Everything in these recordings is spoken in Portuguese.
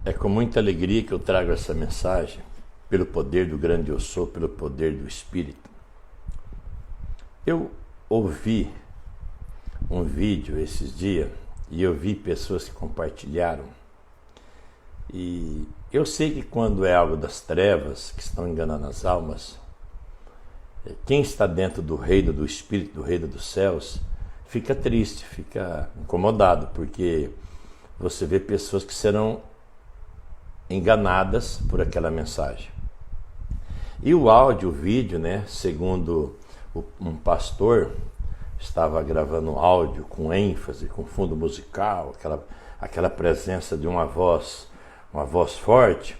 É com muita alegria que eu trago essa mensagem, pelo poder do grande eu sou, pelo poder do Espírito. Eu ouvi um vídeo esses dias e eu vi pessoas que compartilharam. E eu sei que quando é algo das trevas, que estão enganando as almas, quem está dentro do reino do Espírito, do reino dos céus, fica triste, fica incomodado, porque você vê pessoas que serão enganadas por aquela mensagem. E o áudio, o vídeo, segundo um pastor, estava gravando um áudio com ênfase, com fundo musical, aquela presença de uma voz forte,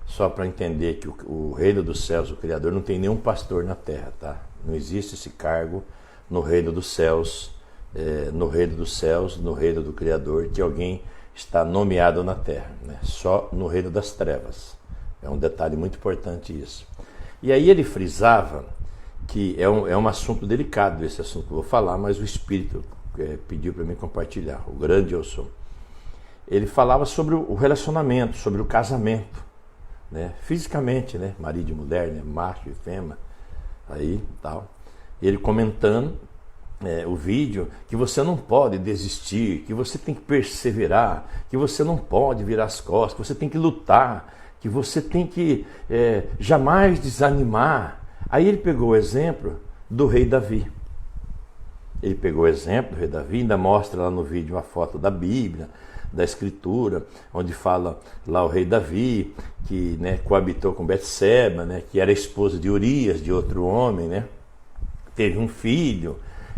só para entender que o reino dos céus, o Criador, não tem nenhum pastor na terra, tá? Não existe esse cargo no reino dos céus, no reino do Criador, que alguém está nomeado na terra, só no reino das trevas. É um detalhe muito importante isso. E aí ele frisava que é um assunto delicado esse assunto que eu vou falar, mas o Espírito pediu para mim compartilhar, o grande eu sou. Ele falava sobre o relacionamento, sobre o casamento, fisicamente, marido e mulher, macho e fêmea, aí tal. E ele comentando o vídeo, que você não pode desistir, que você tem que perseverar, que você não pode virar as costas, que você tem que lutar, que você tem que jamais desanimar. Aí ele pegou o exemplo do rei Davi. Ele pegou o exemplo do rei Davi, ainda mostra lá no vídeo uma foto da Bíblia, da Escritura, onde fala lá o rei Davi, que coabitou com Betseba, que era esposa de Urias, de outro homem, teve um filho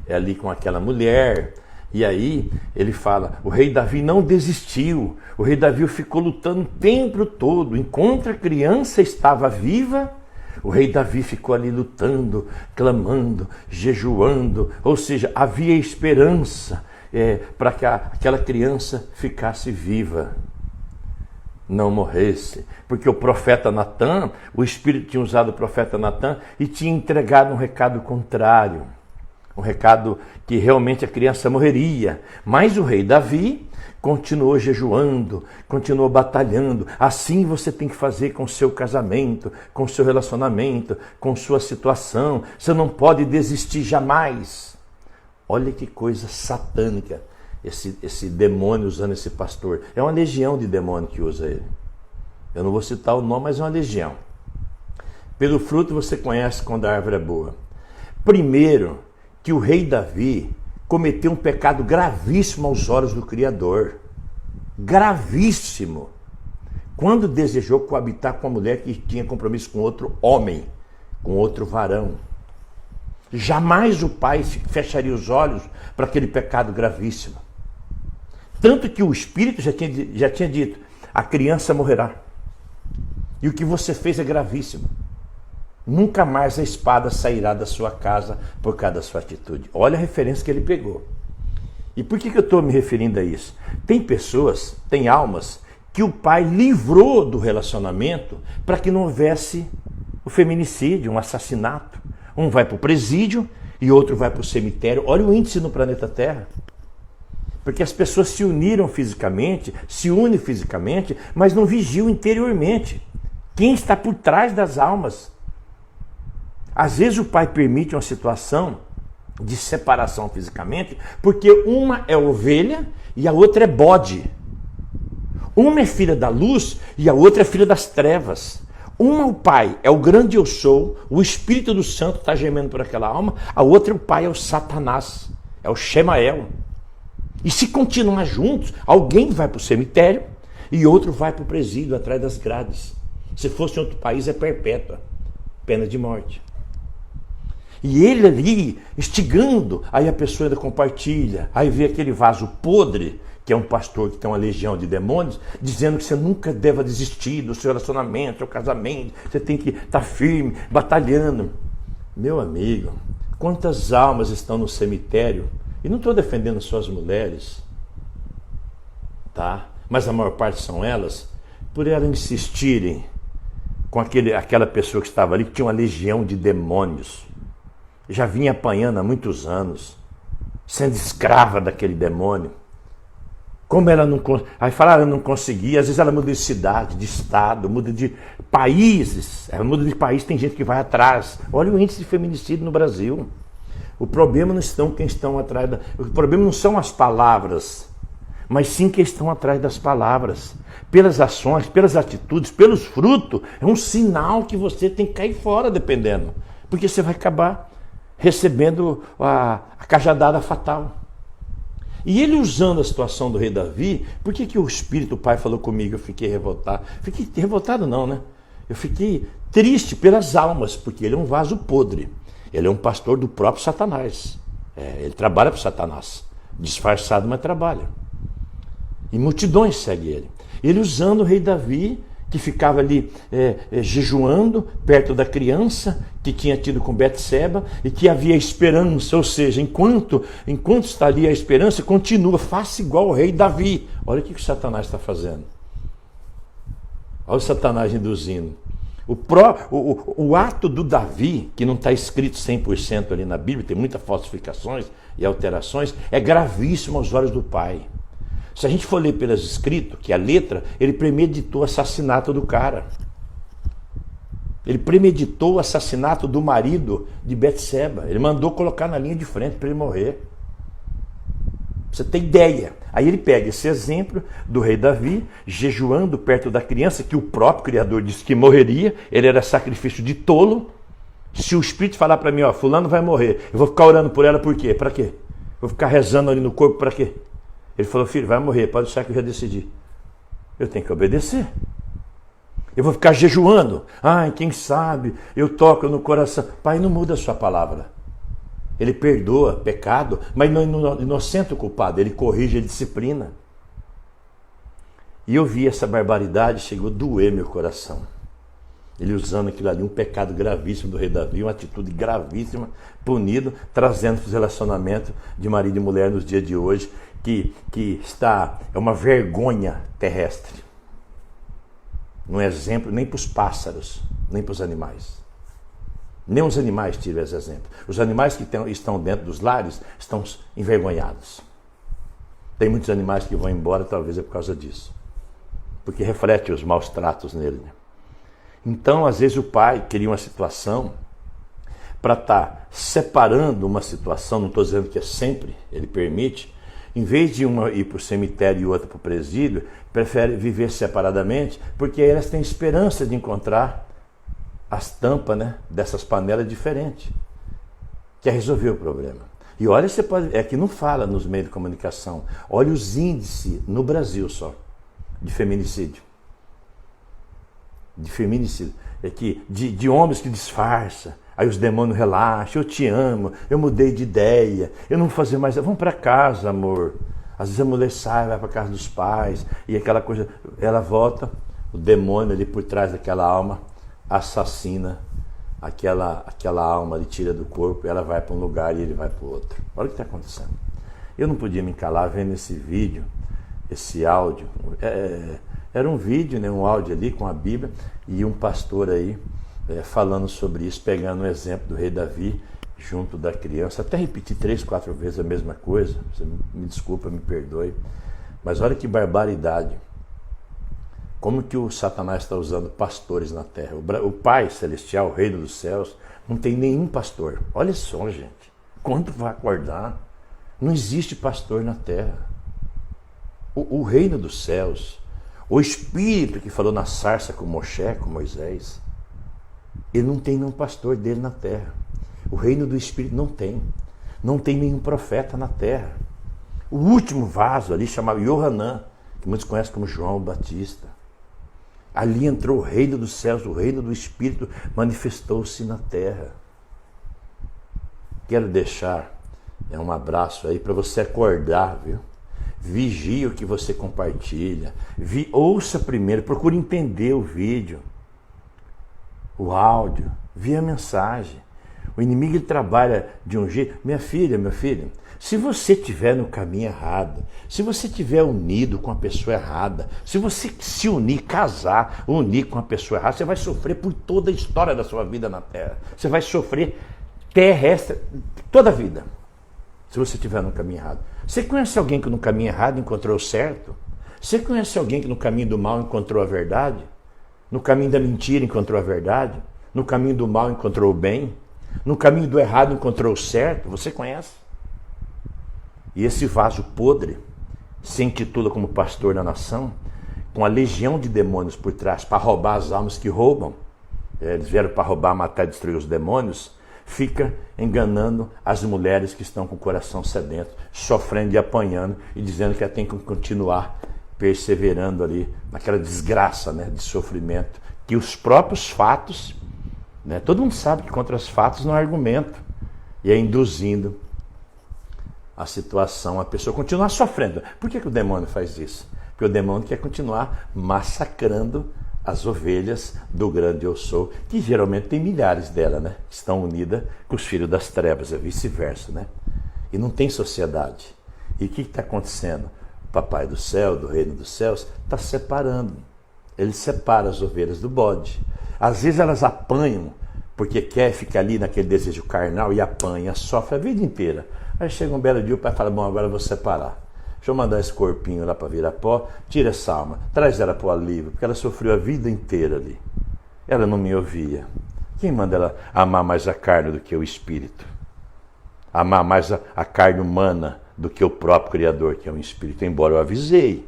ali com aquela mulher. E aí ele fala, o rei Davi não desistiu, o rei Davi ficou lutando o tempo todo, enquanto a criança estava viva, o rei Davi ficou ali lutando, clamando, jejuando, ou seja, havia esperança para que aquela criança ficasse viva, não morresse, porque o profeta Natan, o Espírito tinha usado o profeta Natan e tinha entregado um recado contrário, um recado que realmente a criança morreria. Mas o rei Davi continuou jejuando, continuou batalhando. Assim você tem que fazer com o seu casamento, com o seu relacionamento, com sua situação. Você não pode desistir jamais. Olha que coisa satânica esse demônio usando esse pastor. É uma legião de demônio que usa ele. Eu não vou citar o nome, mas é uma legião. Pelo fruto você conhece quando a árvore é boa. Primeiro, que o rei Davi cometeu um pecado gravíssimo aos olhos do Criador. Gravíssimo. Quando desejou coabitar com uma mulher que tinha compromisso com outro homem, com outro varão. Jamais o pai fecharia os olhos para aquele pecado gravíssimo. Tanto que o Espírito já tinha dito, a criança morrerá. E o que você fez é gravíssimo. Nunca mais a espada sairá da sua casa por causa da sua atitude. Olha a referência que ele pegou. E por que eu estou me referindo a isso? Tem pessoas, tem almas, que o pai livrou do relacionamento para que não houvesse o feminicídio, um assassinato. Um vai para o presídio e outro vai para o cemitério. Olha o índice no planeta Terra. Porque as pessoas se uniram fisicamente, se unem fisicamente, mas não vigiam interiormente. Quem está por trás das almas? Às vezes o pai permite uma situação de separação fisicamente, porque uma é ovelha e a outra é bode. Uma é filha da luz e a outra é filha das trevas. Uma, o pai é o grande eu sou, o Espírito do Santo está gemendo por aquela alma, a outra, o pai é o Satanás, é o Shemael. E se continuar juntos, alguém vai para o cemitério e outro vai para o presídio, atrás das grades. Se fosse em outro país é perpétua, pena de morte. E ele ali, instigando, aí a pessoa ainda compartilha, aí vê aquele vaso podre, que é um pastor que tem uma legião de demônios, dizendo que você nunca deva desistir do seu relacionamento, do seu casamento, você tem que estar firme, batalhando. Meu amigo, quantas almas estão no cemitério, e não estou defendendo só as mulheres, tá? Mas a maior parte são elas, por elas insistirem com aquela pessoa que estava ali, que tinha uma legião de demônios, já vinha apanhando há muitos anos, sendo escrava daquele demônio, Como ela não... Aí falaram, ela não conseguia. Às vezes ela muda de cidade, de estado, muda de países. Ela muda de país, tem gente que vai atrás. Olha o índice de feminicídio no Brasil. O problema não estão quem estão atrás O problema não são as palavras, mas sim quem estão atrás das palavras. Pelas ações, pelas atitudes, pelos frutos. É um sinal que você tem que cair fora, dependendo. Porque você vai acabar recebendo a cajadada fatal. E ele usando a situação do rei Davi, por que o Espírito Pai falou comigo? Eu fiquei revoltado. Fiquei revoltado não, né? Eu fiquei triste pelas almas, porque ele é um vaso podre. Ele é um pastor do próprio Satanás. Ele trabalha para Satanás. Disfarçado, mas trabalha. E multidões seguem ele. Ele usando o rei Davi, que ficava ali jejuando perto da criança que tinha tido com Betseba e que havia esperança, ou seja, enquanto estaria a esperança, continua, faça igual o rei Davi. Olha o que o Satanás está fazendo. Olha o Satanás induzindo. O ato do Davi, que não está escrito 100% ali na Bíblia, tem muitas falsificações e alterações, é gravíssimo aos olhos do Pai. Se a gente for ler pelas escritos, que a letra, ele premeditou o assassinato do cara. Ele premeditou o assassinato do marido de Betseba. Ele mandou colocar na linha de frente para ele morrer. Você tem ideia. Aí ele pega esse exemplo do rei Davi, jejuando perto da criança, que o próprio Criador disse que morreria. Ele era sacrifício de tolo. Se o Espírito falar para mim, fulano vai morrer, eu vou ficar orando por ela por quê? Para quê? Vou ficar rezando ali no corpo para quê? Ele falou, filho, vai morrer, pode deixar que eu já decidi. Eu tenho que obedecer. Eu vou ficar jejuando. Quem sabe, eu toco no coração. Pai, não muda a sua palavra. Ele perdoa pecado, mas não inocenta o culpado. Ele corrige, ele disciplina. E eu vi essa barbaridade, chegou a doer meu coração. Ele usando aquilo ali, um pecado gravíssimo do rei Davi, uma atitude gravíssima, punido, trazendo para os relacionamentos de marido e mulher nos dias de hoje, que é uma vergonha terrestre. Não é exemplo nem para os pássaros, nem para os animais. Nem os animais tiram esse exemplo. Os animais que estão dentro dos lares estão envergonhados. Tem muitos animais que vão embora, talvez é por causa disso. Porque reflete os maus tratos nele. Né? Então, às vezes o pai queria uma situação para estar separando uma situação, não estou dizendo que é sempre, ele permite, em vez de uma ir para o cemitério e outra para o presídio, prefere viver separadamente, porque aí elas têm esperança de encontrar as tampas, né, dessas panelas diferentes. Quer resolver o problema. E olha, você pode, é que não fala nos meios de comunicação, olha os índices no Brasil só, de feminicídio. De feminicídio. É que, de homens que disfarçam, aí os demônios relaxam, eu te amo, eu mudei de ideia, eu não vou fazer mais, vamos para casa, amor. Às vezes a mulher sai, vai para casa dos pais, e aquela coisa, ela volta, o demônio ali por trás daquela alma assassina aquela alma, ele tira do corpo, ela vai para um lugar e ele vai para o outro. Olha o que está acontecendo. Eu não podia me calar vendo esse vídeo, esse áudio. Era um vídeo, né, um áudio ali com a Bíblia, e um pastor aí falando sobre isso, pegando o exemplo do rei Davi junto da criança. Até repeti 3, 4 vezes a mesma coisa. Você me desculpa, me perdoe. Mas olha que barbaridade. Como que o Satanás está usando pastores na terra? O Pai Celestial, o Reino dos Céus, não tem nenhum pastor. Olha só, gente. Quando vai acordar? Não existe pastor na terra. O Reino dos Céus, o Espírito que falou na sarça com Moshe, com Moisés, ele não tem nenhum pastor dele na terra. O reino do Espírito não tem. Não tem nenhum profeta na terra. O último vaso ali, chamado Yohanan, que muitos conhecem como João Batista. Ali entrou o reino dos céus, o reino do Espírito manifestou-se na terra. Quero deixar um abraço aí para você acordar, viu? Vigie o que você compartilha. Ouça primeiro, procure entender o vídeo, o áudio, via a mensagem. O inimigo ele trabalha de um jeito. Minha filha, meu filho, se você estiver no caminho errado, se você estiver unido com a pessoa errada, se você se unir, casar, unir com a pessoa errada, você vai sofrer por toda a história da sua vida na terra. Você vai sofrer terrestre toda a vida, se você estiver no caminho errado. Você conhece alguém que no caminho errado encontrou o certo? Você conhece alguém que no caminho do mal encontrou a verdade? No caminho da mentira encontrou a verdade? No caminho do mal encontrou o bem? No caminho do errado encontrou o certo? Você conhece? E esse vaso podre se intitula como pastor da nação, com a legião de demônios por trás, para roubar as almas que roubam. Eles vieram para roubar, matar e destruir os demônios. Fica enganando as mulheres que estão com o coração sedento, sofrendo e apanhando e dizendo que ela tem que continuar perseverando ali naquela desgraça, né, de sofrimento, que os próprios fatos, né, todo mundo sabe que contra os fatos não há argumento, e é induzindo a situação, a pessoa continuar sofrendo. Por que o demônio faz isso? Porque o demônio quer continuar massacrando as ovelhas do grande eu sou, que geralmente tem milhares delas, né? Estão unidas com os filhos das trevas, é vice-versa, né? E não tem sociedade. E o que está acontecendo? O papai do céu, do reino dos céus, está separando. Ele separa as ovelhas do bode. Às vezes elas apanham, porque quer ficar ali naquele desejo carnal e apanha, sofre a vida inteira. Aí chega um belo dia, o pai fala, bom, agora eu vou separar. Deixa eu mandar esse corpinho lá para virar pó, tira essa alma, traz ela para o alívio, porque ela sofreu a vida inteira ali. Ela não me ouvia. Quem manda ela amar mais a carne do que o espírito? Amar mais a carne humana do que o próprio Criador, que é um espírito, embora eu avisei.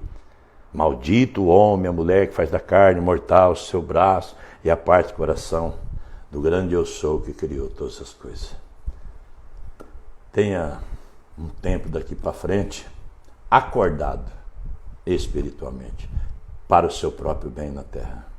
Maldito o homem, a mulher que faz da carne mortal o seu braço e a parte do coração do grande eu sou que criou todas as coisas. Tenha um tempo daqui para frente acordado espiritualmente para o seu próprio bem na terra.